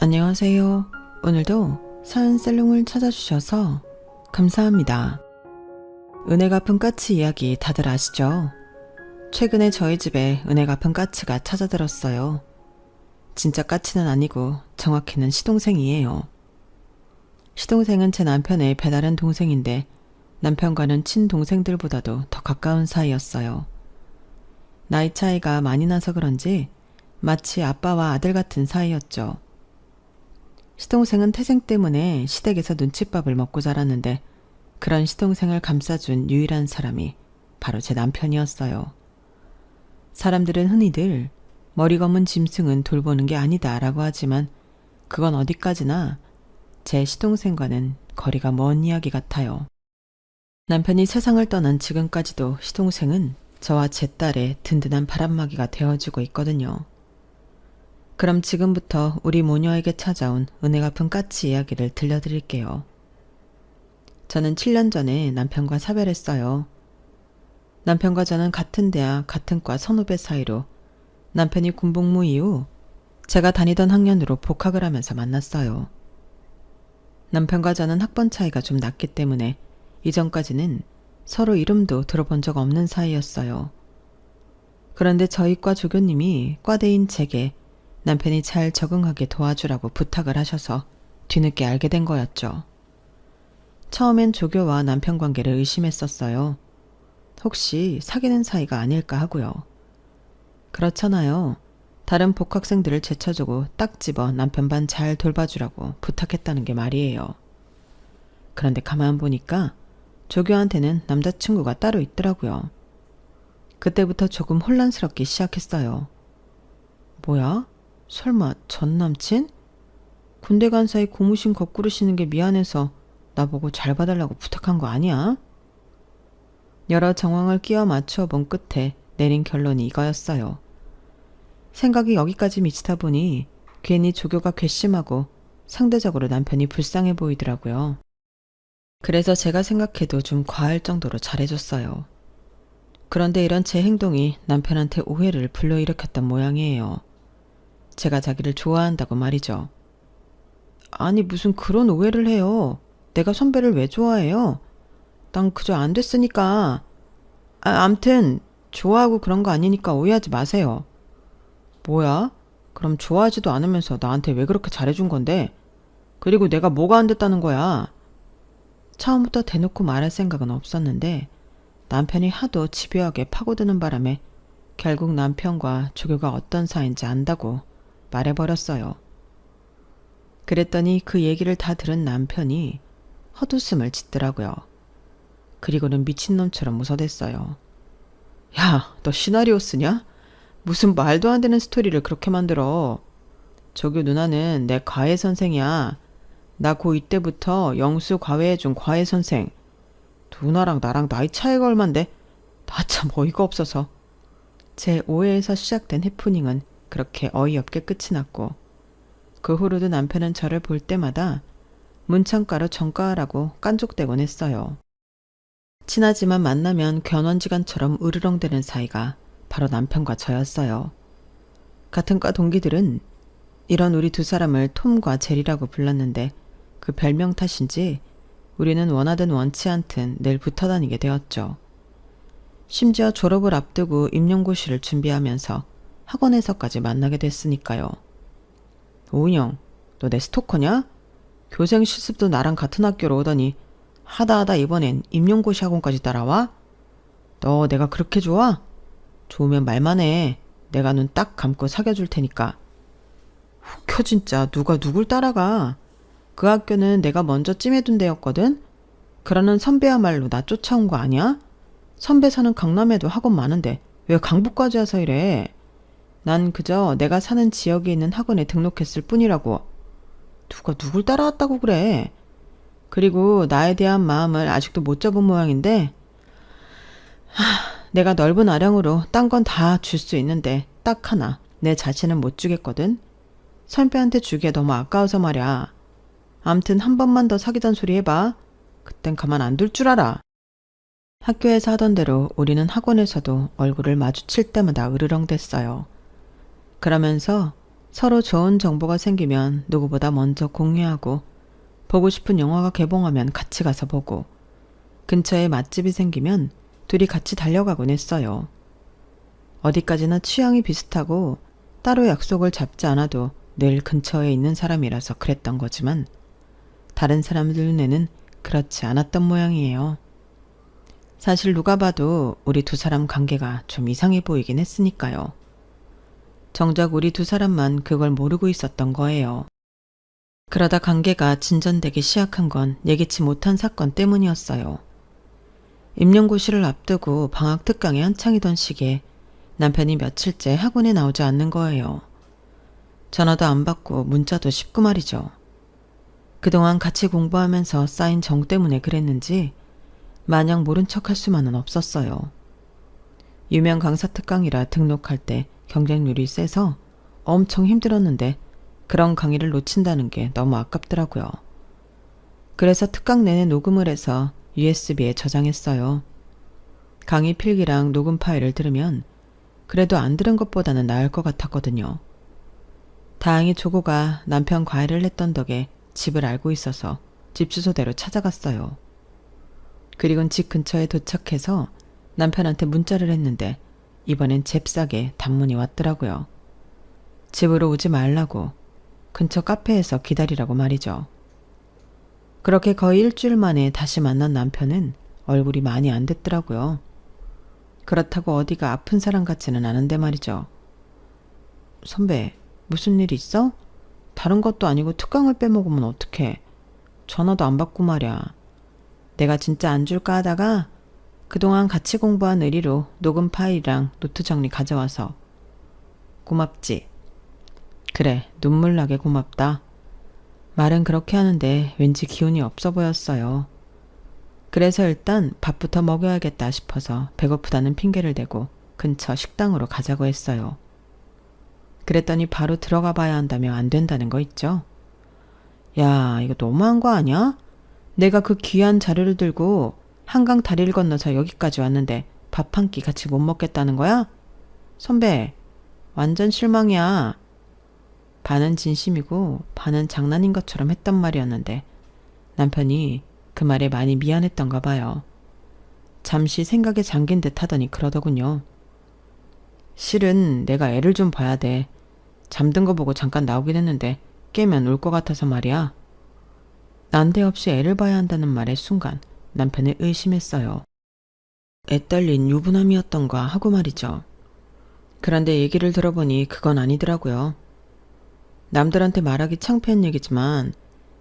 안녕하세요. 오늘도 사연살롱을 찾아주셔서 감사합니다. 은혜 갚은 까치 이야기 다들 아시죠? 최근에 저희 집에 은혜 갚은 까치가 찾아들었어요. 진짜 까치는 아니고 정확히는 시동생이에요. 시동생은 제 남편의 배다른 동생인데 남편과는 친동생들보다도 더 가까운 사이였어요. 나이 차이가 많이 나서 그런지 마치 아빠와 아들 같은 사이였죠. 시동생은 태생 때문에 시댁에서 눈칫밥을 먹고 자랐는데 그런 시동생을 감싸준 유일한 사람이 바로 제 남편이었어요. 사람들은 흔히들 머리 검은 짐승은 돌보는 게 아니다 라고 하지만 그건 어디까지나 제 시동생과는 거리가 먼 이야기 같아요. 남편이 세상을 떠난 지금까지도 시동생은 저와 제 딸의 든든한 바람막이가 되어주고 있거든요. 그럼 지금부터 우리 모녀에게 찾아온 은혜 갚은 까치 이야기를 들려드릴게요. 저는 7년 전에 남편과 사별했어요. 남편과 저는 같은 대학, 같은 과 선후배 사이로 남편이 군복무 이후 제가 다니던 학년으로 복학을 하면서 만났어요. 남편과 저는 학번 차이가 좀 났기 때문에 이전까지는 서로 이름도 들어본 적 없는 사이였어요. 그런데 저희 과 조교님이 과대인 제게 남편이 잘 적응하게 도와주라고 부탁을 하셔서 뒤늦게 알게 된 거였죠. 처음엔 조교와 남편 관계를 의심했었어요. 혹시 사귀는 사이가 아닐까 하고요. 그렇잖아요. 다른 복학생들을 제쳐주고 딱 집어 남편 반 잘 돌봐주라고 부탁했다는 게 말이에요. 그런데 가만 보니까 조교한테는 남자친구가 따로 있더라고요. 그때부터 조금 혼란스럽기 시작했어요. 뭐야? 설마 전 남친? 군대 간 사이 고무신 거꾸로 신는 게 미안해서 나보고 잘 봐달라고 부탁한 거 아니야? 여러 정황을 끼워 맞춰 본 끝에 내린 결론이 이거였어요. 생각이 여기까지 미치다 보니 괜히 조교가 괘씸하고 상대적으로 남편이 불쌍해 보이더라고요. 그래서 제가 생각해도 좀 과할 정도로 잘해줬어요. 그런데 이런 제 행동이 남편한테 오해를 불러일으켰던 모양이에요. 제가 자기를 좋아한다고 말이죠. 아니 무슨 그런 오해를 해요. 내가 선배를 왜 좋아해요? 난 그저 안 됐으니까. 암튼 좋아하고 그런 거 아니니까 오해하지 마세요. 뭐야? 그럼 좋아하지도 않으면서 나한테 왜 그렇게 잘해준 건데? 그리고 내가 뭐가 안 됐다는 거야? 처음부터 대놓고 말할 생각은 없었는데 남편이 하도 집요하게 파고드는 바람에 결국 남편과 조교가 어떤 사이인지 안다고 말해버렸어요. 그랬더니 그 얘기를 다 들은 남편이 헛웃음을 짓더라고요. 그리고는 미친놈처럼 웃어댔어요. 야, 너 시나리오 쓰냐? 무슨 말도 안 되는 스토리를 그렇게 만들어. 조교 누나는 내 과외 선생이야. 나 고2 때부터 영수 과외해준 과외 선생. 누나랑 나랑 나이 차이가 얼만데 나 참 어이가 없어서. 제 오해에서 시작된 해프닝은 그렇게 어이없게 끝이 났고 그 후로도 남편은 저를 볼 때마다 문창가로 정가하라고 깐족대곤 했어요. 친하지만 만나면 견원지간처럼 으르렁대는 사이가 바로 남편과 저였어요. 같은 과 동기들은 이런 우리 두 사람을 톰과 제리라고 불렀는데 그 별명 탓인지 우리는 원하든 원치 않든 늘 붙어 다니게 되었죠. 심지어 졸업을 앞두고 임용고시를 준비하면서 학원에서까지 만나게 됐으니까요. 오은영, 너 내 스토커냐? 교생 실습도 나랑 같은 학교로 오더니 하다 이번엔 임용고시 학원까지 따라와? 너 내가 그렇게 좋아? 좋으면 말만 해. 내가 눈 딱 감고 사귀어줄 테니까. 웃겨 진짜. 누가 누굴 따라가. 그 학교는 내가 먼저 찜해둔 데였거든. 그러는 선배야말로 나 쫓아온 거 아니야? 선배 사는 강남에도 학원 많은데 왜 강북까지 와서 이래? 난 그저 내가 사는 지역에 있는 학원에 등록했을 뿐이라고. 누가 누굴 따라왔다고 그래. 그리고 나에 대한 마음을 아직도 못 접은 모양인데 내가 넓은 아량으로 딴 건 다 줄 수 있는데 딱 하나 내 자신은 못 주겠거든. 선배한테 주기에 너무 아까워서 말이야. 암튼 한 번만 더 사귀던 소리 해봐. 그땐 가만 안 둘 줄 알아. 학교에서 하던 대로 우리는 학원에서도 얼굴을 마주칠 때마다 으르렁댔어요. 그러면서 서로 좋은 정보가 생기면 누구보다 먼저 공유하고 보고 싶은 영화가 개봉하면 같이 가서 보고 근처에 맛집이 생기면 둘이 같이 달려가곤 했어요. 어디까지나 취향이 비슷하고 따로 약속을 잡지 않아도 늘 근처에 있는 사람이라서 그랬던 거지만 다른 사람들 눈에는 그렇지 않았던 모양이에요. 사실 누가 봐도 우리 두 사람 관계가 좀 이상해 보이긴 했으니까요. 정작 우리 두 사람만 그걸 모르고 있었던 거예요. 그러다 관계가 진전되기 시작한 건 예기치 못한 사건 때문이었어요. 임용고시를 앞두고 방학 특강에 한창이던 시기에 남편이 며칠째 학원에 나오지 않는 거예요. 전화도 안 받고 문자도 쉽고 말이죠. 그동안 같이 공부하면서 쌓인 정 때문에 그랬는지 마냥 모른 척할 수만은 없었어요. 유명 강사 특강이라 등록할 때 경쟁률이 세서 엄청 힘들었는데 그런 강의를 놓친다는 게 너무 아깝더라고요. 그래서 특강 내내 녹음을 해서 USB에 저장했어요. 강의 필기랑 녹음 파일을 들으면 그래도 안 들은 것보다는 나을 것 같았거든요. 다행히 조고가 남편 과외를 했던 덕에 집을 알고 있어서 집 주소대로 찾아갔어요. 그리곤 집 근처에 도착해서 남편한테 문자를 했는데 이번엔 잽싸게 단문이 왔더라고요. 집으로 오지 말라고 근처 카페에서 기다리라고 말이죠. 그렇게 거의 일주일 만에 다시 만난 남편은 얼굴이 많이 안 됐더라고요. 그렇다고 어디가 아픈 사람 같지는 않은데 말이죠. 선배, 무슨 일 있어? 다른 것도 아니고 특강을 빼먹으면 어떡해. 전화도 안 받고 말이야. 내가 진짜 안 줄까 하다가 그동안 같이 공부한 의리로 녹음 파일이랑 노트 정리 가져와서. 고맙지? 그래, 눈물 나게 고맙다. 말은 그렇게 하는데 왠지 기운이 없어 보였어요. 그래서 일단 밥부터 먹여야겠다 싶어서 배고프다는 핑계를 대고 근처 식당으로 가자고 했어요. 그랬더니 바로 들어가 봐야 한다며 안 된다는 거 있죠? 야, 이거 너무한 거 아니야? 내가 그 귀한 자료를 들고 한강 다리를 건너서 여기까지 왔는데 밥 한 끼 같이 못 먹겠다는 거야? 선배, 완전 실망이야. 반은 진심이고 반은 장난인 것처럼 했단 말이었는데 남편이 그 말에 많이 미안했던가 봐요. 잠시 생각에 잠긴 듯 하더니 그러더군요. 실은 내가 애를 좀 봐야 돼. 잠든 거 보고 잠깐 나오긴 했는데 깨면 울 것 같아서 말이야. 난데없이 애를 봐야 한다는 말의 순간 남편을 의심했어요. 애 딸린 유부남이었던가 하고 말이죠. 그런데 얘기를 들어보니 그건 아니더라고요. 남들한테 말하기 창피한 얘기지만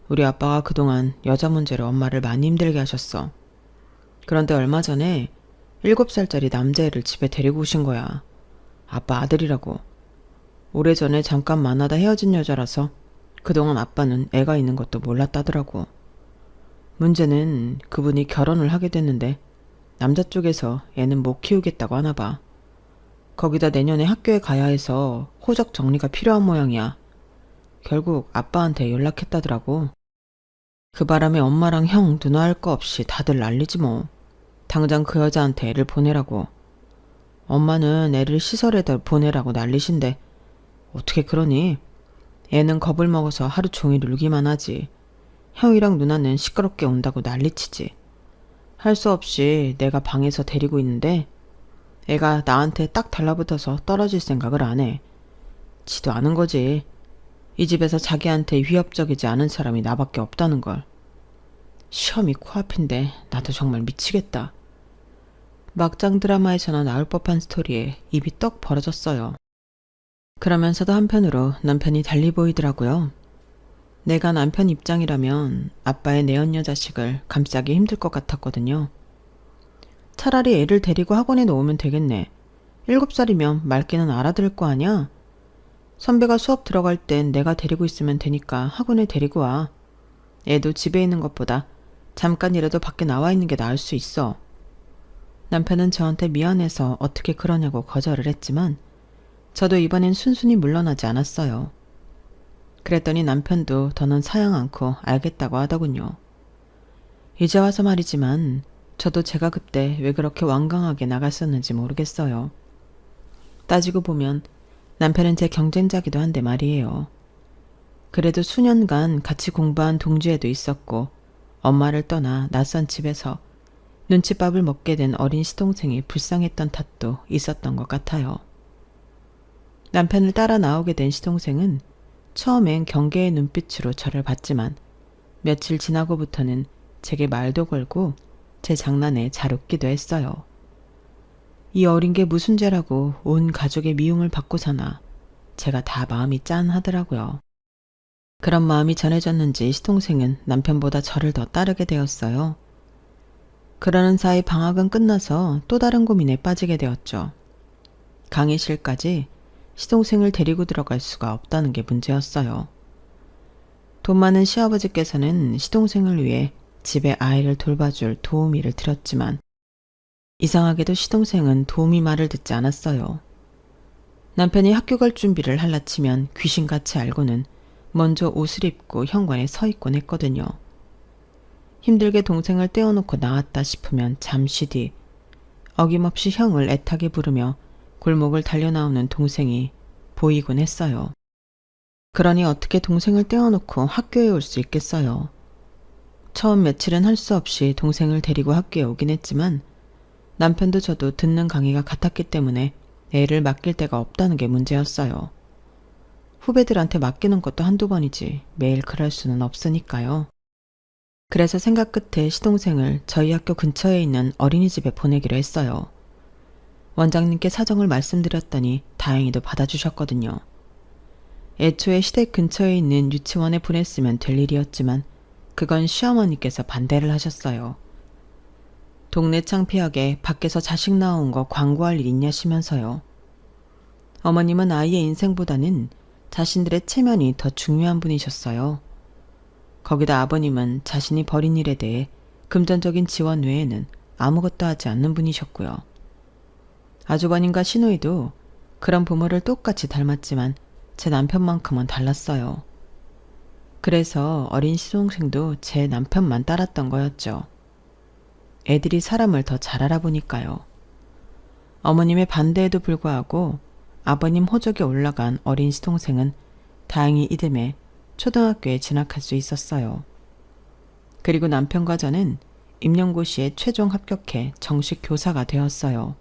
우리 아빠가 그동안 여자 문제로 엄마를 많이 힘들게 하셨어. 그런데 얼마 전에 7살짜리 남자애를 집에 데리고 오신 거야. 아빠 아들이라고. 오래전에 잠깐 만나다 헤어진 여자라서 그동안 아빠는 애가 있는 것도 몰랐다더라고. 문제는 그분이 결혼을 하게 됐는데 남자 쪽에서 애는 못 키우겠다고 하나 봐. 거기다 내년에 학교에 가야 해서 호적 정리가 필요한 모양이야. 결국 아빠한테 연락했다더라고. 그 바람에 엄마랑 형, 누나 할 거 없이 다들 난리지 뭐. 당장 그 여자한테 애를 보내라고. 엄마는 애를 시설에다 보내라고 난리신데 어떻게 그러니? 애는 겁을 먹어서 하루 종일 울기만 하지. 형이랑 누나는 시끄럽게 온다고 난리치지. 할 수 없이 내가 방에서 데리고 있는데 애가 나한테 딱 달라붙어서 떨어질 생각을 안 해. 지도 않은 거지. 이 집에서 자기한테 위협적이지 않은 사람이 나밖에 없다는 걸. 시험이 코앞인데 나도 정말 미치겠다. 막장 드라마에서나 나올 법한 스토리에 입이 떡 벌어졌어요. 그러면서도 한편으로 남편이 달리 보이더라고요. 내가 남편 입장이라면 아빠의 내연녀 자식을 감싸기 힘들 것 같았거든요. 차라리 애를 데리고 학원에 놓으면 되겠네. 7살이면 말귀는 알아들을 거 아니야? 선배가 수업 들어갈 땐 내가 데리고 있으면 되니까 학원에 데리고 와. 애도 집에 있는 것보다 잠깐이라도 밖에 나와 있는 게 나을 수 있어. 남편은 저한테 미안해서 어떻게 그러냐고 거절을 했지만 저도 이번엔 순순히 물러나지 않았어요. 그랬더니 남편도 더는 사양 않고 알겠다고 하더군요. 이제 와서 말이지만 저도 제가 그때 왜 그렇게 완강하게 나갔었는지 모르겠어요. 따지고 보면 남편은 제 경쟁자기도 한데 말이에요. 그래도 수년간 같이 공부한 동지애도 있었고 엄마를 떠나 낯선 집에서 눈칫밥을 먹게 된 어린 시동생이 불쌍했던 탓도 있었던 것 같아요. 남편을 따라 나오게 된 시동생은 처음엔 경계의 눈빛으로 저를 봤지만 며칠 지나고부터는 제게 말도 걸고 제 장난에 잘 웃기도 했어요. 이 어린 게 무슨 죄라고 온 가족의 미움을 받고 사나 제가 다 마음이 짠하더라고요. 그런 마음이 전해졌는지 시동생은 남편보다 저를 더 따르게 되었어요. 그러는 사이 방학은 끝나서 또 다른 고민에 빠지게 되었죠. 강의실까지 시동생을 데리고 들어갈 수가 없다는 게 문제였어요. 돈 많은 시아버지께서는 시동생을 위해 집에 아이를 돌봐줄 도우미를 들였지만 이상하게도 시동생은 도우미 말을 듣지 않았어요. 남편이 학교 갈 준비를 할라치면 귀신같이 알고는 먼저 옷을 입고 현관에 서 있곤 했거든요. 힘들게 동생을 떼어놓고 나왔다 싶으면 잠시 뒤 어김없이 형을 애타게 부르며 골목을 달려나오는 동생이 보이곤 했어요. 그러니 어떻게 동생을 떼어놓고 학교에 올 수 있겠어요. 처음 며칠은 할 수 없이 동생을 데리고 학교에 오긴 했지만 남편도 저도 듣는 강의가 같았기 때문에 애를 맡길 데가 없다는 게 문제였어요. 후배들한테 맡기는 것도 한두 번이지 매일 그럴 수는 없으니까요. 그래서 생각 끝에 시동생을 저희 학교 근처에 있는 어린이집에 보내기로 했어요. 원장님께 사정을 말씀드렸더니 다행히도 받아주셨거든요. 애초에 시댁 근처에 있는 유치원에 보냈으면 될 일이었지만 그건 시어머니께서 반대를 하셨어요. 동네 창피하게 밖에서 자식 나온 거 광고할 일 있냐시면서요. 어머님은 아이의 인생보다는 자신들의 체면이 더 중요한 분이셨어요. 거기다 아버님은 자신이 벌인 일에 대해 금전적인 지원 외에는 아무것도 하지 않는 분이셨고요. 아주버님과 시누이도 그런 부모를 똑같이 닮았지만 제 남편만큼은 달랐어요. 그래서 어린 시동생도 제 남편만 따랐던 거였죠. 애들이 사람을 더 잘 알아보니까요. 어머님의 반대에도 불구하고 아버님 호적에 올라간 어린 시동생은 다행히 이듬해 초등학교에 진학할 수 있었어요. 그리고 남편과 저는 임용고시에 최종 합격해 정식 교사가 되었어요.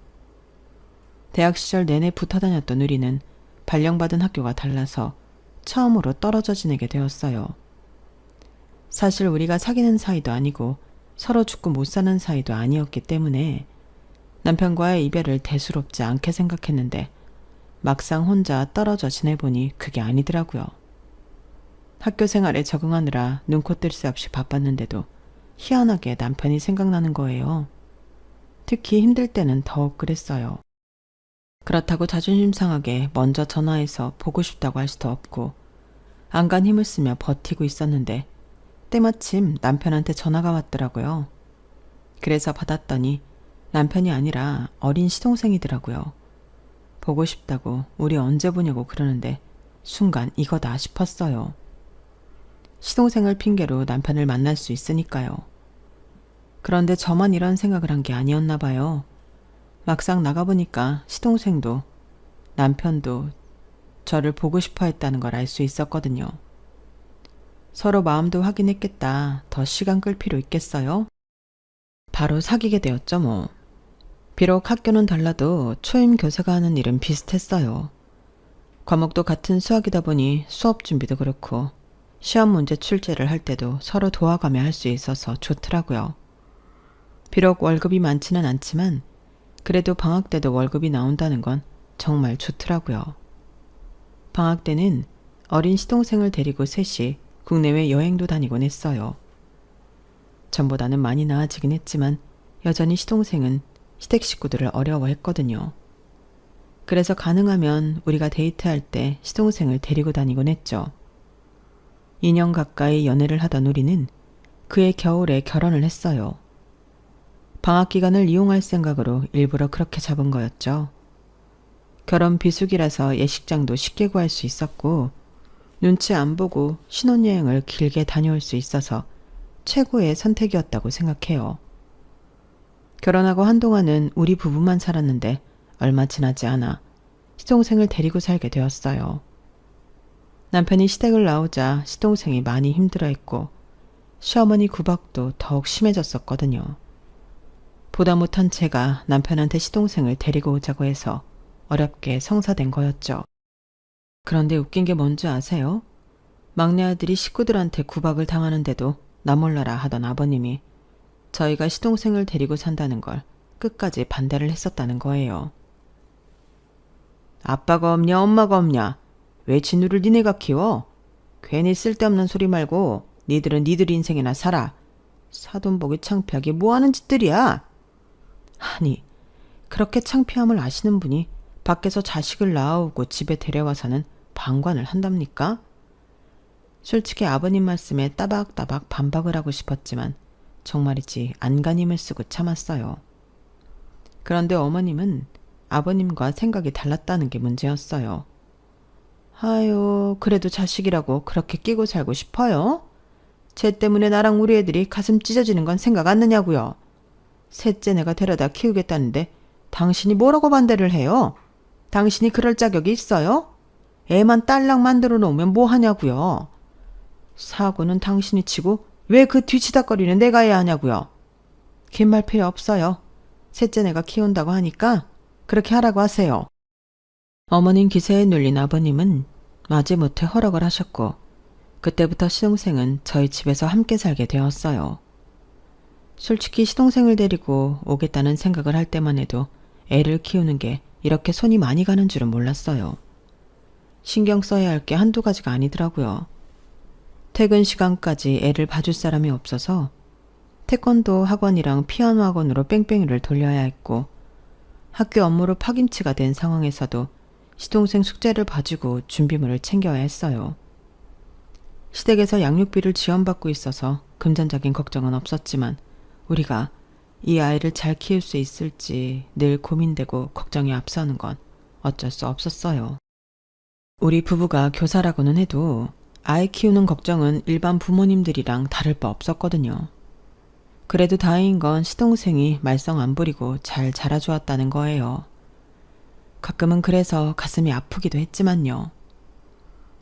대학 시절 내내 붙어 다녔던 우리는 발령받은 학교가 달라서 처음으로 떨어져 지내게 되었어요. 사실 우리가 사귀는 사이도 아니고 서로 죽고 못 사는 사이도 아니었기 때문에 남편과의 이별을 대수롭지 않게 생각했는데 막상 혼자 떨어져 지내보니 그게 아니더라고요. 학교 생활에 적응하느라 눈코 뜰 새 없이 바빴는데도 희한하게 남편이 생각나는 거예요. 특히 힘들 때는 더욱 그랬어요. 그렇다고 자존심 상하게 먼저 전화해서 보고 싶다고 할 수도 없고 안간 힘을 쓰며 버티고 있었는데 때마침 남편한테 전화가 왔더라고요. 그래서 받았더니 남편이 아니라 어린 시동생이더라고요. 보고 싶다고 우리 언제 보냐고 그러는데 순간 이거다 싶었어요. 시동생을 핑계로 남편을 만날 수 있으니까요. 그런데 저만 이런 생각을 한 게 아니었나 봐요. 막상 나가보니까 시동생도 남편도 저를 보고 싶어 했다는 걸 알 수 있었거든요. 서로 마음도 확인했겠다. 더 시간 끌 필요 있겠어요? 바로 사귀게 되었죠 뭐. 비록 학교는 달라도 초임 교사가 하는 일은 비슷했어요. 과목도 같은 수학이다 보니 수업 준비도 그렇고 시험 문제 출제를 할 때도 서로 도와가며 할 수 있어서 좋더라고요. 비록 월급이 많지는 않지만 그래도 방학 때도 월급이 나온다는 건 정말 좋더라고요. 방학 때는 어린 시동생을 데리고 셋이 국내외 여행도 다니곤 했어요. 전보다는 많이 나아지긴 했지만 여전히 시동생은 시댁 식구들을 어려워했거든요. 그래서 가능하면 우리가 데이트할 때 시동생을 데리고 다니곤 했죠. 2년 가까이 연애를 하던 우리는 그해 겨울에 결혼을 했어요. 방학 기간을 이용할 생각으로 일부러 그렇게 잡은 거였죠. 결혼 비수기라서 예식장도 쉽게 구할 수 있었고 눈치 안 보고 신혼여행을 길게 다녀올 수 있어서 최고의 선택이었다고 생각해요. 결혼하고 한동안은 우리 부부만 살았는데 얼마 지나지 않아 시동생을 데리고 살게 되었어요. 남편이 시댁을 나오자 시동생이 많이 힘들어했고 시어머니 구박도 더욱 심해졌었거든요. 보다 못한 제가 남편한테 시동생을 데리고 오자고 해서 어렵게 성사된 거였죠. 그런데 웃긴 게 뭔지 아세요? 막내 아들이 식구들한테 구박을 당하는데도 나 몰라라 하던 아버님이 저희가 시동생을 데리고 산다는 걸 끝까지 반대를 했었다는 거예요. 아빠가 없냐 엄마가 없냐? 왜 진우를 니네가 키워? 괜히 쓸데없는 소리 말고 니들은 니들 인생이나 살아. 사돈 보기 창피하게 뭐하는 짓들이야? 아니, 그렇게 창피함을 아시는 분이 밖에서 자식을 낳아오고 집에 데려와서는 방관을 한답니까? 솔직히 아버님 말씀에 따박따박 반박을 하고 싶었지만 정말이지 안간힘을 쓰고 참았어요. 그런데 어머님은 아버님과 생각이 달랐다는 게 문제였어요. 아유, 그래도 자식이라고 그렇게 끼고 살고 싶어요? 쟤 때문에 나랑 우리 애들이 가슴 찢어지는 건 생각 안 나냐고요. 셋째 내가 데려다 키우겠다는데 당신이 뭐라고 반대를 해요? 당신이 그럴 자격이 있어요? 애만 딸랑 만들어 놓으면 뭐 하냐고요. 사고는 당신이 치고 왜 그 뒤치다거리는 내가 해야 하냐고요. 긴 말 필요 없어요. 셋째 내가 키운다고 하니까 그렇게 하라고 하세요. 어머님 기세에 눌린 아버님은 마지못해 허락을 하셨고 그때부터 시동생은 저희 집에서 함께 살게 되었어요. 솔직히 시동생을 데리고 오겠다는 생각을 할 때만 해도 애를 키우는 게 이렇게 손이 많이 가는 줄은 몰랐어요. 신경 써야 할 게 한두 가지가 아니더라고요. 퇴근 시간까지 애를 봐줄 사람이 없어서 태권도 학원이랑 피아노 학원으로 뺑뺑이를 돌려야 했고 학교 업무로 파김치가 된 상황에서도 시동생 숙제를 봐주고 준비물을 챙겨야 했어요. 시댁에서 양육비를 지원받고 있어서 금전적인 걱정은 없었지만 우리가 이 아이를 잘 키울 수 있을지 늘 고민되고 걱정이 앞서는 건 어쩔 수 없었어요. 우리 부부가 교사라고는 해도 아이 키우는 걱정은 일반 부모님들이랑 다를 바 없었거든요. 그래도 다행인 건 시동생이 말썽 안 부리고 잘 자라주었다는 거예요. 가끔은 그래서 가슴이 아프기도 했지만요.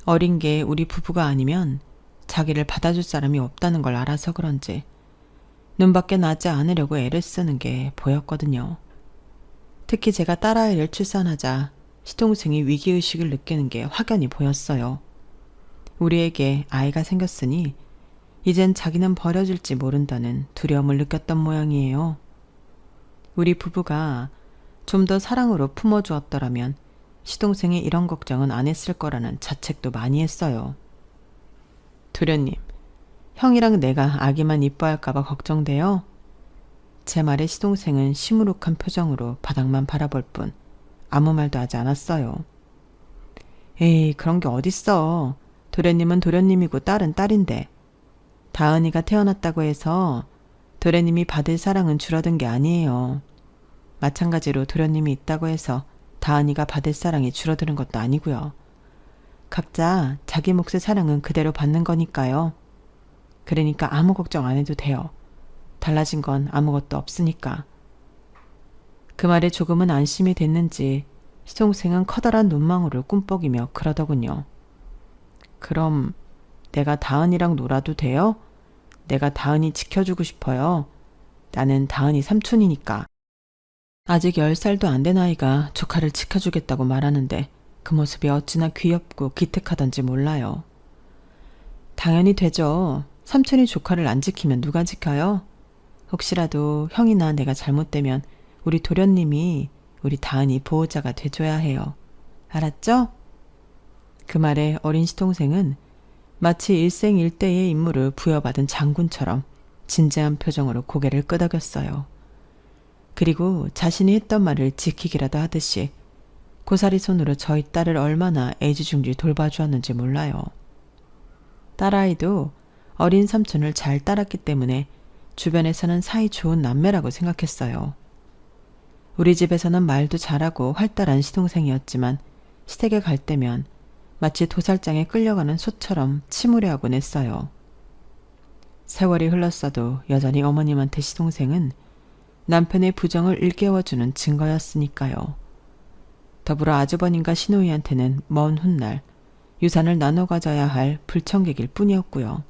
어린 게 우리 부부가 아니면 자기를 받아줄 사람이 없다는 걸 알아서 그런지 눈밖에 나지 않으려고 애를 쓰는 게 보였거든요. 특히 제가 딸아이를 출산하자 시동생이 위기의식을 느끼는 게 확연히 보였어요. 우리에게 아이가 생겼으니 이젠 자기는 버려질지 모른다는 두려움을 느꼈던 모양이에요. 우리 부부가 좀 더 사랑으로 품어주었더라면 시동생이 이런 걱정은 안 했을 거라는 자책도 많이 했어요. 도련님, 형이랑 내가 아기만 이뻐할까봐 걱정돼요? 제 말에 시동생은 시무룩한 표정으로 바닥만 바라볼 뿐 아무 말도 하지 않았어요. 에이, 그런 게 어딨어. 도련님은 도련님이고 딸은 딸인데. 다은이가 태어났다고 해서 도련님이 받을 사랑은 줄어든 게 아니에요. 마찬가지로 도련님이 있다고 해서 다은이가 받을 사랑이 줄어드는 것도 아니고요. 각자 자기 몫의 사랑은 그대로 받는 거니까요. 그러니까 아무 걱정 안 해도 돼요. 달라진 건 아무것도 없으니까. 그 말에 조금은 안심이 됐는지 시동생은 커다란 눈망울을 꿈뻑이며 그러더군요. 그럼 내가 다은이랑 놀아도 돼요? 내가 다은이 지켜주고 싶어요. 나는 다은이 삼촌이니까. 아직 10살도 안 된 아이가 조카를 지켜주겠다고 말하는데 그 모습이 어찌나 귀엽고 기특하던지 몰라요. 당연히 되죠. 삼촌이 조카를 안 지키면 누가 지켜요? 혹시라도 형이나 내가 잘못되면 우리 도련님이 우리 다은이 보호자가 돼줘야 해요. 알았죠? 그 말에 어린 시동생은 마치 일생일대의 임무를 부여받은 장군처럼 진지한 표정으로 고개를 끄덕였어요. 그리고 자신이 했던 말을 지키기라도 하듯이 고사리 손으로 저희 딸을 얼마나 애지중지 돌봐주었는지 몰라요. 딸아이도 어린 삼촌을 잘 따랐기 때문에 주변에서는 사이 좋은 남매라고 생각했어요. 우리 집에서는 말도 잘하고 활달한 시동생이었지만 시댁에 갈 때면 마치 도살장에 끌려가는 소처럼 침울해하곤 했어요. 세월이 흘렀어도 여전히 어머님한테 시동생은 남편의 부정을 일깨워주는 증거였으니까요. 더불어 아주버님과 시노이한테는 먼 훗날 유산을 나눠 가져야 할 불청객일 뿐이었고요.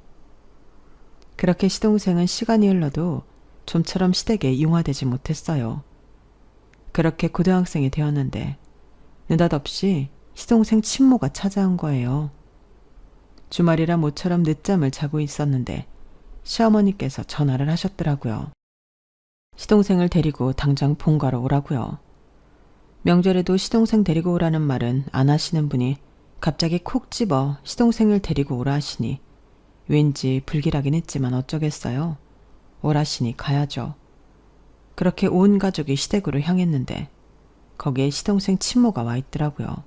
그렇게 시동생은 시간이 흘러도 좀처럼 시댁에 융화되지 못했어요. 그렇게 고등학생이 되었는데 느닷없이 시동생 친모가 찾아온 거예요. 주말이라 모처럼 늦잠을 자고 있었는데 시어머니께서 전화를 하셨더라고요. 시동생을 데리고 당장 본가로 오라고요. 명절에도 시동생 데리고 오라는 말은 안 하시는 분이 갑자기 콕 집어 시동생을 데리고 오라 하시니 왠지 불길하긴 했지만 어쩌겠어요. 오라시니 가야죠. 그렇게 온 가족이 시댁으로 향했는데 거기에 시동생 친모가 와 있더라고요.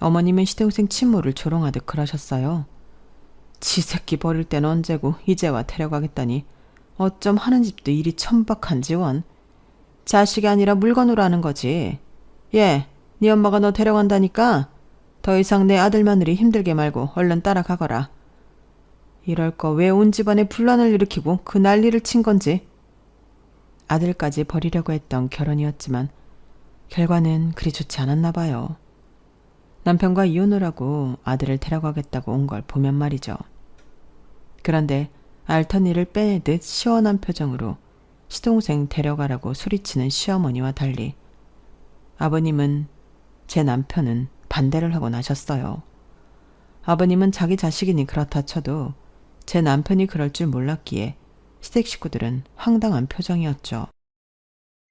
어머님은 시동생 친모를 조롱하듯 그러셨어요. 지 새끼 버릴 땐 언제고 이제 와 데려가겠다니 어쩜 하는 집도 일이 천박한지 원. 자식이 아니라 물건으로 하는 거지. 예, 네 엄마가 너 데려간다니까 더 이상 내 아들 며느리 힘들게 말고 얼른 따라가거라. 이럴 거 왜 온 집안에 분란을 일으키고 그 난리를 친 건지. 아들까지 버리려고 했던 결혼이었지만 결과는 그리 좋지 않았나 봐요. 남편과 이혼을 하고 아들을 데려가겠다고 온 걸 보면 말이죠. 그런데 알턴 일을 빼내듯 시원한 표정으로 시동생 데려가라고 소리치는 시어머니와 달리 아버님은 제 남편은 반대를 하고 나셨어요. 아버님은 자기 자식이니 그렇다 쳐도 제 남편이 그럴 줄 몰랐기에 시댁 식구들은 황당한 표정이었죠.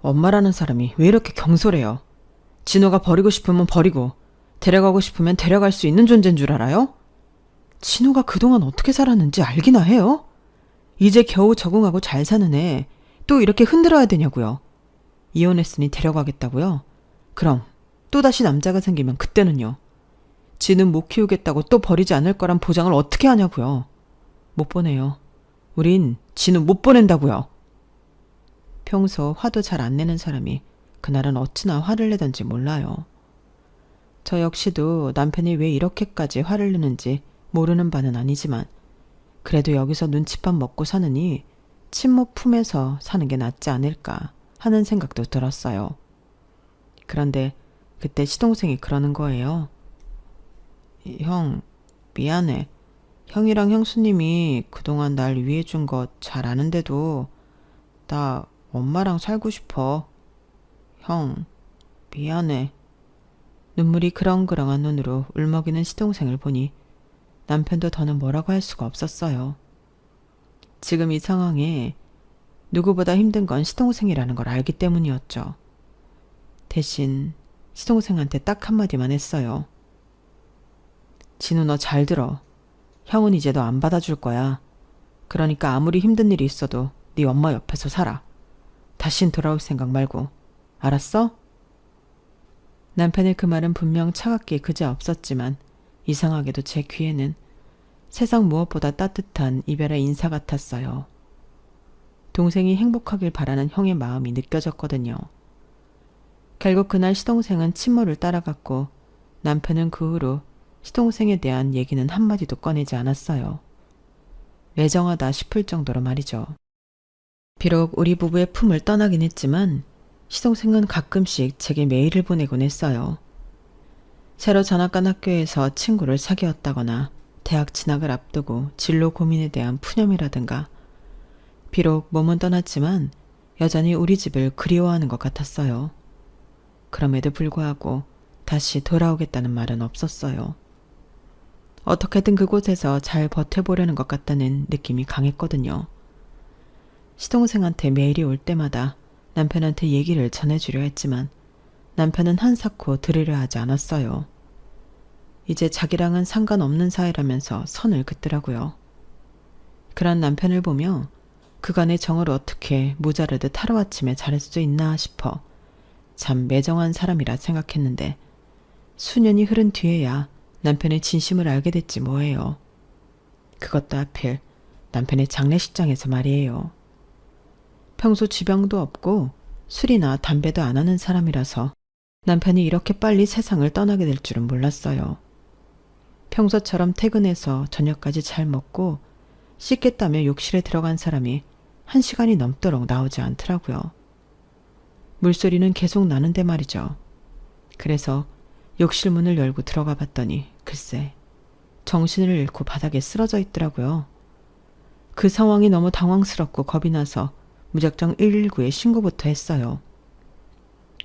엄마라는 사람이 왜 이렇게 경솔해요? 진호가 버리고 싶으면 버리고 데려가고 싶으면 데려갈 수 있는 존재인 줄 알아요? 진호가 그동안 어떻게 살았는지 알기나 해요? 이제 겨우 적응하고 잘 사는 애 또 이렇게 흔들어야 되냐고요. 이혼했으니 데려가겠다고요? 그럼 또다시 남자가 생기면 그때는요. 지는 못 키우겠다고 또 버리지 않을 거란 보장을 어떻게 하냐고요. 못 보내요. 우린 진우 못 보낸다고요. 평소 화도 잘 안 내는 사람이 그날은 어찌나 화를 내던지 몰라요. 저 역시도 남편이 왜 이렇게까지 화를 내는지 모르는 바는 아니지만 그래도 여기서 눈칫밥 먹고 사느니 친모 품에서 사는 게 낫지 않을까 하는 생각도 들었어요. 그런데 그때 시동생이 그러는 거예요. 형, 미안해. 형이랑 형수님이 그동안 날 위해준 것 잘 아는데도 나 엄마랑 살고 싶어. 형, 미안해. 눈물이 그렁그렁한 눈으로 울먹이는 시동생을 보니 남편도 더는 뭐라고 할 수가 없었어요. 지금 이 상황에 누구보다 힘든 건 시동생이라는 걸 알기 때문이었죠. 대신 시동생한테 딱 한마디만 했어요. 진우 너 잘 들어. 형은 이제 너 안 받아줄 거야. 그러니까 아무리 힘든 일이 있어도 네 엄마 옆에서 살아. 다신 돌아올 생각 말고. 알았어? 남편의 그 말은 분명 차갑게 그지없었지만 이상하게도 제 귀에는 세상 무엇보다 따뜻한 이별의 인사 같았어요. 동생이 행복하길 바라는 형의 마음이 느껴졌거든요. 결국 그날 시동생은 친모를 따라갔고 남편은 그 후로 시동생에 대한 얘기는 한마디도 꺼내지 않았어요. 매정하다 싶을 정도로 말이죠. 비록 우리 부부의 품을 떠나긴 했지만 시동생은 가끔씩 제게 메일을 보내곤 했어요. 새로 전학 간 학교에서 친구를 사귀었다거나 대학 진학을 앞두고 진로 고민에 대한 푸념이라든가 비록 몸은 떠났지만 여전히 우리 집을 그리워하는 것 같았어요. 그럼에도 불구하고 다시 돌아오겠다는 말은 없었어요. 어떻게든 그곳에서 잘 버텨보려는 것 같다는 느낌이 강했거든요. 시동생한테 메일이 올 때마다 남편한테 얘기를 전해주려 했지만 남편은 한사코 들으려 하지 않았어요. 이제 자기랑은 상관없는 사이라면서 선을 긋더라고요. 그런 남편을 보며 그간의 정을 어떻게 모자르듯 하루아침에 잘할 수 있나 싶어 참 매정한 사람이라 생각했는데 수년이 흐른 뒤에야 남편의 진심을 알게 됐지 뭐예요. 그것도 하필 남편의 장례식장에서 말이에요. 평소 지병도 없고 술이나 담배도 안 하는 사람이라서 남편이 이렇게 빨리 세상을 떠나게 될 줄은 몰랐어요. 평소처럼 퇴근해서 저녁까지 잘 먹고 씻겠다며 욕실에 들어간 사람이 1시간이 넘도록 나오지 않더라고요. 물소리는 계속 나는데 말이죠. 그래서 욕실 문을 열고 들어가 봤더니 글쎄 정신을 잃고 바닥에 쓰러져 있더라고요. 그 상황이 너무 당황스럽고 겁이 나서 무작정 119에 신고부터 했어요.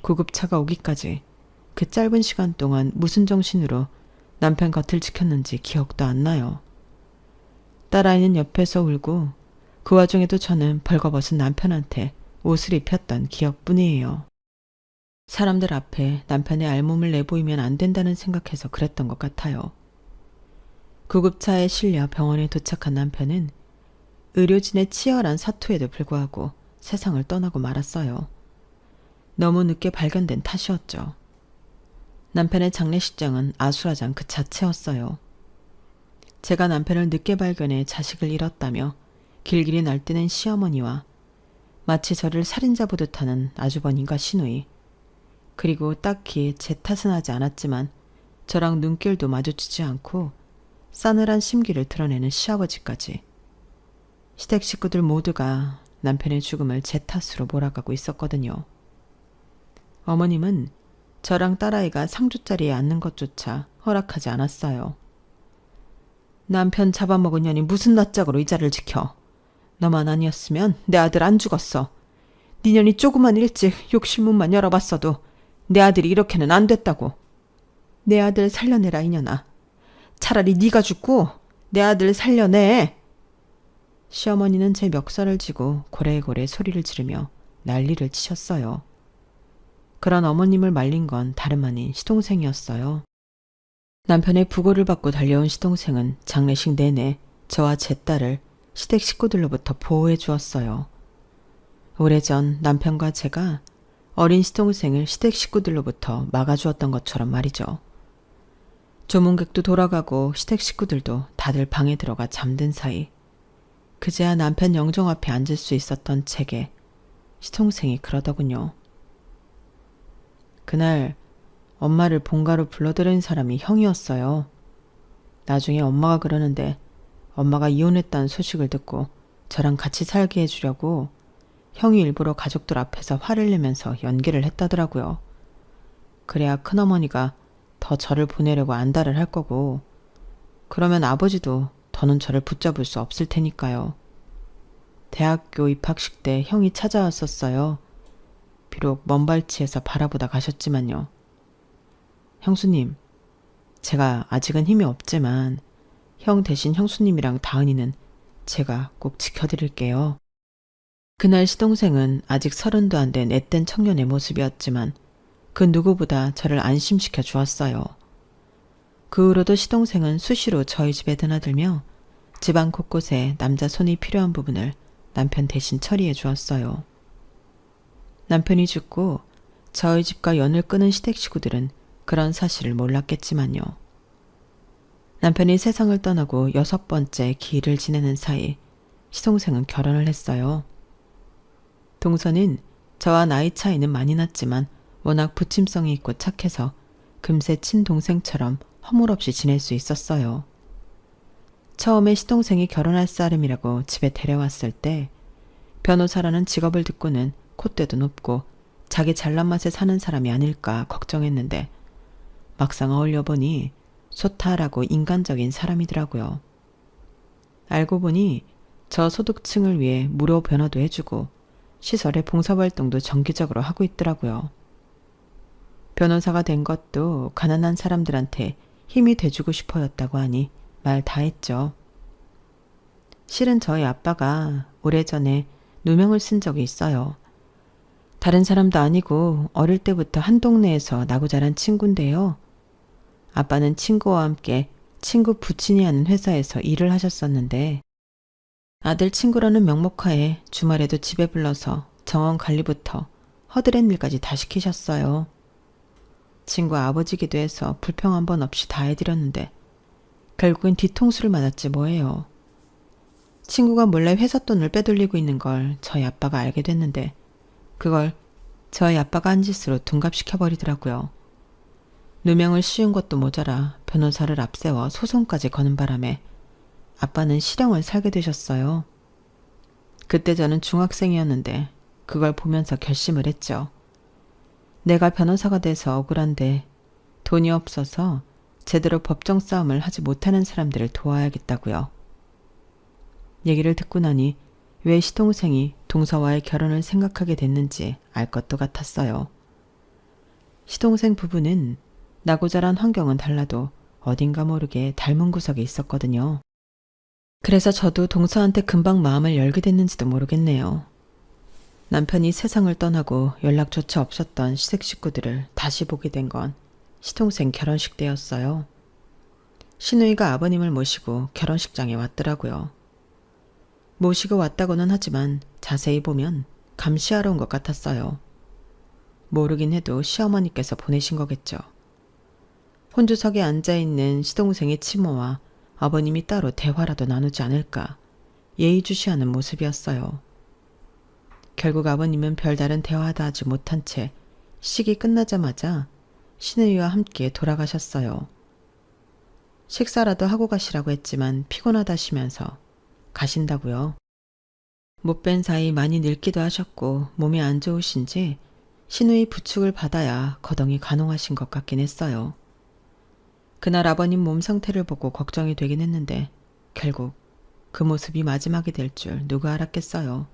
구급차가 오기까지 그 짧은 시간 동안 무슨 정신으로 남편 곁을 지켰는지 기억도 안 나요. 딸아이는 옆에서 울고 그 와중에도 저는 벌거벗은 남편한테 옷을 입혔던 기억뿐이에요. 사람들 앞에 남편의 알몸을 내보이면 안 된다는 생각해서 그랬던 것 같아요. 구급차에 실려 병원에 도착한 남편은 의료진의 치열한 사투에도 불구하고 세상을 떠나고 말았어요. 너무 늦게 발견된 탓이었죠. 남편의 장례식장은 아수라장 그 자체였어요. 제가 남편을 늦게 발견해 자식을 잃었다며 길길이 날뛰는 시어머니와 마치 저를 살인자 보듯 하는 아주버님과 시누이, 그리고 딱히 제 탓은 하지 않았지만 저랑 눈길도 마주치지 않고 싸늘한 심기를 드러내는 시아버지까지. 시댁 식구들 모두가 남편의 죽음을 제 탓으로 몰아가고 있었거든요. 어머님은 저랑 딸아이가 상주자리에 앉는 것조차 허락하지 않았어요. 남편 잡아먹은 년이 무슨 낯짝으로 이 자리를 지켜. 너만 아니었으면 내 아들 안 죽었어. 네 년이 조금만 일찍 욕실문만 열어봤어도 내 아들이 이렇게는 안 됐다고. 내 아들 살려내라 이년아. 차라리 네가 죽고 내 아들 살려내. 시어머니는 제 멱살을 쥐고 고래고래 소리를 지르며 난리를 치셨어요. 그런 어머님을 말린 건 다름 아닌 시동생이었어요. 남편의 부고를 받고 달려온 시동생은 장례식 내내 저와 제 딸을 시댁 식구들로부터 보호해 주었어요. 오래전 남편과 제가 어린 시동생을 시댁 식구들로부터 막아주었던 것처럼 말이죠. 조문객도 돌아가고 시댁 식구들도 다들 방에 들어가 잠든 사이 그제야 남편 영정 앞에 앉을 수 있었던 제게 시동생이 그러더군요. 그날 엄마를 본가로 불러들인 사람이 형이었어요. 나중에 엄마가 그러는데 엄마가 이혼했다는 소식을 듣고 저랑 같이 살게 해주려고 형이 일부러 가족들 앞에서 화를 내면서 연기를 했다더라고요. 그래야 큰어머니가 더 저를 보내려고 안달을 할 거고, 그러면 아버지도 더는 저를 붙잡을 수 없을 테니까요. 대학교 입학식 때 형이 찾아왔었어요. 비록 먼 발치에서 바라보다 가셨지만요. 형수님, 제가 아직은 힘이 없지만 형 대신 형수님이랑 다은이는 제가 꼭 지켜드릴게요. 그날 시동생은 아직 30도 안 된 앳된 청년의 모습이었지만 그 누구보다 저를 안심시켜 주었어요. 그 후로도 시동생은 수시로 저희 집에 드나들며 집안 곳곳에 남자 손이 필요한 부분을 남편 대신 처리해 주었어요. 남편이 죽고 저희 집과 연을 끊은 시댁 식구들은 그런 사실을 몰랐겠지만요. 남편이 세상을 떠나고 6번째 기일을 지내는 사이 시동생은 결혼을 했어요. 동서는 저와 나이 차이는 많이 났지만 워낙 부침성이 있고 착해서 금세 친동생처럼 허물없이 지낼 수 있었어요. 처음에 시동생이 결혼할 사람이라고 집에 데려왔을 때 변호사라는 직업을 듣고는 콧대도 높고 자기 잘난 맛에 사는 사람이 아닐까 걱정했는데 막상 어울려보니 소탈하고 인간적인 사람이더라고요. 알고 보니 저 소득층을 위해 무료 변호도 해주고 시설의 봉사활동도 정기적으로 하고 있더라고요. 변호사가 된 것도 가난한 사람들한테 힘이 돼주고 싶어였다고 하니 말 다 했죠. 실은 저희 아빠가 오래전에 누명을 쓴 적이 있어요. 다른 사람도 아니고 어릴 때부터 한 동네에서 나고 자란 친구인데요. 아빠는 친구와 함께 친구 부친이 하는 회사에서 일을 하셨었는데 아들 친구라는 명목하에 주말에도 집에 불러서 정원 관리부터 허드렛 일까지 다 시키셨어요. 친구 아버지기도 해서 불평 한 번 없이 다 해드렸는데 결국엔 뒤통수를 맞았지 뭐예요. 친구가 몰래 회사 돈을 빼돌리고 있는 걸 저희 아빠가 알게 됐는데 그걸 저희 아빠가 한 짓으로 둔갑시켜버리더라고요. 누명을 씌운 것도 모자라 변호사를 앞세워 소송까지 거는 바람에 아빠는 실형을 살게 되셨어요. 그때 저는 중학생이었는데 그걸 보면서 결심을 했죠. 내가 변호사가 돼서 억울한데 돈이 없어서 제대로 법정 싸움을 하지 못하는 사람들을 도와야겠다고요. 얘기를 듣고 나니 왜 시동생이 동서와의 결혼을 생각하게 됐는지 알 것도 같았어요. 시동생 부부는 나고 자란 환경은 달라도 어딘가 모르게 닮은 구석이 있었거든요. 그래서 저도 동서한테 금방 마음을 열게 됐는지도 모르겠네요. 남편이 세상을 떠나고 연락조차 없었던 시댁 식구들을 다시 보게 된 건 시동생 결혼식 때였어요. 시누이가 아버님을 모시고 결혼식장에 왔더라고요. 모시고 왔다고는 하지만 자세히 보면 감시하러 온 것 같았어요. 모르긴 해도 시어머니께서 보내신 거겠죠. 혼주석에 앉아있는 시동생의 치모와 아버님이 따로 대화라도 나누지 않을까 예의주시하는 모습이었어요. 결국 아버님은 별다른 대화도 하지 못한 채 식이 끝나자마자 시누이와 함께 돌아가셨어요. 식사라도 하고 가시라고 했지만 피곤하다시면서 가신다고요. 못 뵌 사이 많이 늙기도 하셨고 몸이 안 좋으신지 시누이 부축을 받아야 거동이 가능하신 것 같긴 했어요. 그날 아버님 몸 상태를 보고 걱정이 되긴 했는데 결국 그 모습이 마지막이 될 줄 누가 알았겠어요.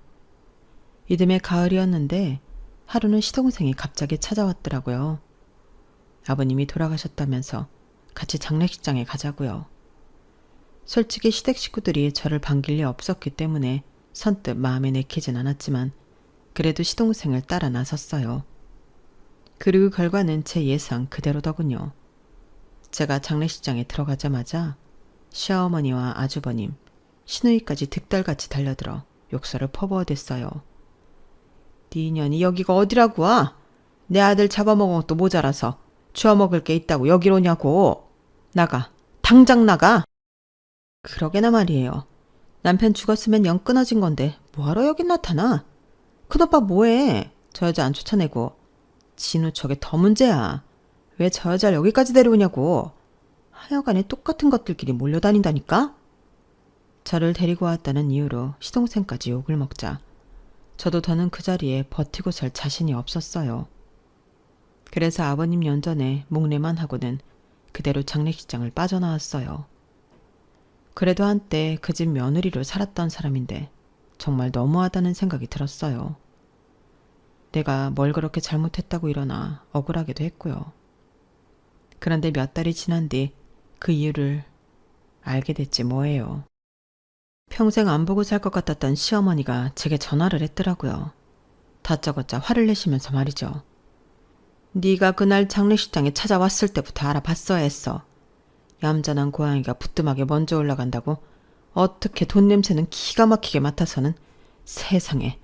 이듬해 가을이었는데 하루는 시동생이 갑자기 찾아왔더라고요. 아버님이 돌아가셨다면서 같이 장례식장에 가자고요. 솔직히 시댁 식구들이 저를 반길 리 없었기 때문에 선뜻 마음에 내키진 않았지만 그래도 시동생을 따라 나섰어요. 그리고 결과는 제 예상 그대로더군요. 제가 장례식장에 들어가자마자 시어머니와 아주버님, 시누이까지 득달같이 달려들어 욕설을 퍼부어댔어요. 네 년이 여기가 어디라고 와? 내 아들 잡아먹은 것도 모자라서 주워먹을 게 있다고 여기로 오냐고. 나가. 당장 나가. 그러게나 말이에요. 남편 죽었으면 영 끊어진 건데 뭐하러 여긴 나타나? 큰오빠 뭐해? 저 여자 안 쫓아내고. 진우 저게 더 문제야. 왜 저 여자를 여기까지 데려오냐고. 하여간에 똑같은 것들끼리 몰려다닌다니까? 저를 데리고 왔다는 이유로 시동생까지 욕을 먹자 저도 더는 그 자리에 버티고 설 자신이 없었어요. 그래서 아버님 연전에 목례만 하고는 그대로 장례식장을 빠져나왔어요. 그래도 한때 그 집 며느리로 살았던 사람인데 정말 너무하다는 생각이 들었어요. 내가 뭘 그렇게 잘못했다고 일어나 억울하기도 했고요. 그런데 몇 달이 지난 뒤 그 이유를 알게 됐지 뭐예요. 평생 안 보고 살 것 같았던 시어머니가 제게 전화를 했더라고요. 다짜고짜 화를 내시면서 말이죠. 네가 그날 장례식장에 찾아왔을 때부터 알아봤어야 했어. 얌전한 고양이가 부뚜막에 먼저 올라간다고 어떻게 돈 냄새는 기가 막히게 맡아서는 세상에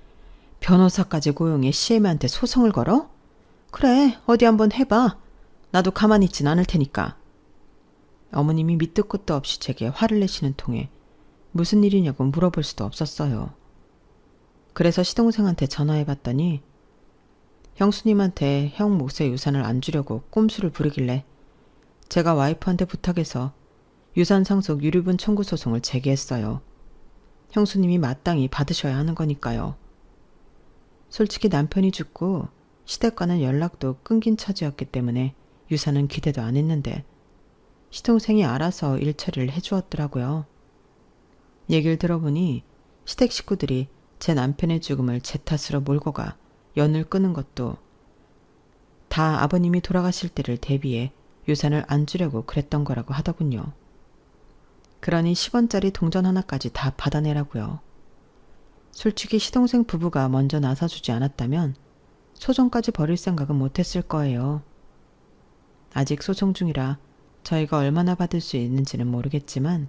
변호사까지 고용해 시애미한테 소송을 걸어? 그래, 어디 한번 해봐. 나도 가만히 있진 않을 테니까. 어머님이 밑도 끝도 없이 제게 화를 내시는 통에 무슨 일이냐고 물어볼 수도 없었어요. 그래서 시동생한테 전화해봤더니 형수님한테 형 몫의 유산을 안 주려고 꼼수를 부리길래 제가 와이프한테 부탁해서 유산 상속 유류분 청구 소송을 제기했어요. 형수님이 마땅히 받으셔야 하는 거니까요. 솔직히 남편이 죽고 시댁과는 연락도 끊긴 처지였기 때문에 유산은 기대도 안 했는데 시동생이 알아서 일처리를 해주었더라고요. 얘기를 들어보니 시댁 식구들이 제 남편의 죽음을 제 탓으로 몰고 가 연을 끄는 것도 다 아버님이 돌아가실 때를 대비해 유산을 안 주려고 그랬던 거라고 하더군요. 그러니 10원짜리 동전 하나까지 다 받아내라고요. 솔직히 시동생 부부가 먼저 나서주지 않았다면 소송까지 벌일 생각은 못했을 거예요. 아직 소송 중이라 저희가 얼마나 받을 수 있는지는 모르겠지만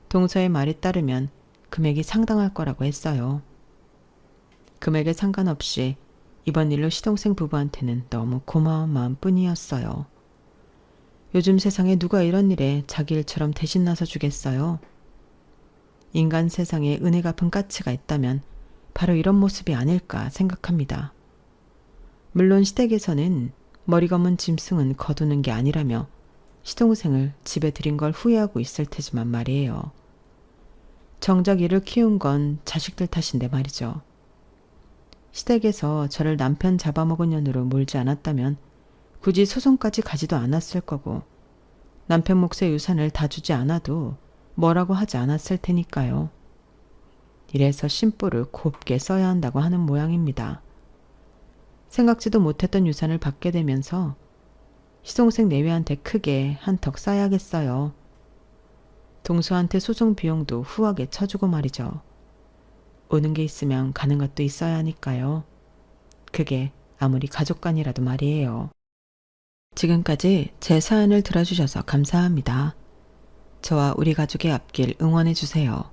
동서의 말에 따르면 금액이 상당할 거라고 했어요. 금액에 상관없이 이번 일로 시동생 부부한테는 너무 고마운 마음뿐이었어요. 요즘 세상에 누가 이런 일에 자기 일처럼 대신 나서 주겠어요? 인간 세상에 은혜 갚은 가치가 있다면 바로 이런 모습이 아닐까 생각합니다. 물론 시댁에서는 머리 검은 짐승은 거두는 게 아니라며 시동생을 집에 들인 걸 후회하고 있을 테지만 말이에요. 정작 이를 키운 건 자식들 탓인데 말이죠. 시댁에서 저를 남편 잡아먹은 년으로 몰지 않았다면 굳이 소송까지 가지도 않았을 거고 남편 몫의 유산을 다 주지 않아도 뭐라고 하지 않았을 테니까요. 이래서 심보를 곱게 써야 한다고 하는 모양입니다. 생각지도 못했던 유산을 받게 되면서 시동생 내외한테 크게 한턱 쏴야겠어요. 동서한테 소송 비용도 후하게 쳐주고 말이죠. 오는 게 있으면 가는 것도 있어야 하니까요. 그게 아무리 가족간이라도 말이에요. 지금까지 제 사연을 들어주셔서 감사합니다. 저와 우리 가족의 앞길 응원해주세요.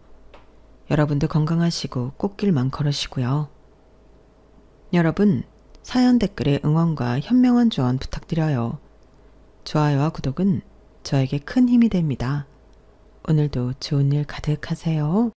여러분도 건강하시고 꽃길만 걸으시고요. 여러분, 사연 댓글에 응원과 현명한 조언 부탁드려요. 좋아요와 구독은 저에게 큰 힘이 됩니다. 오늘도 좋은 일 가득하세요.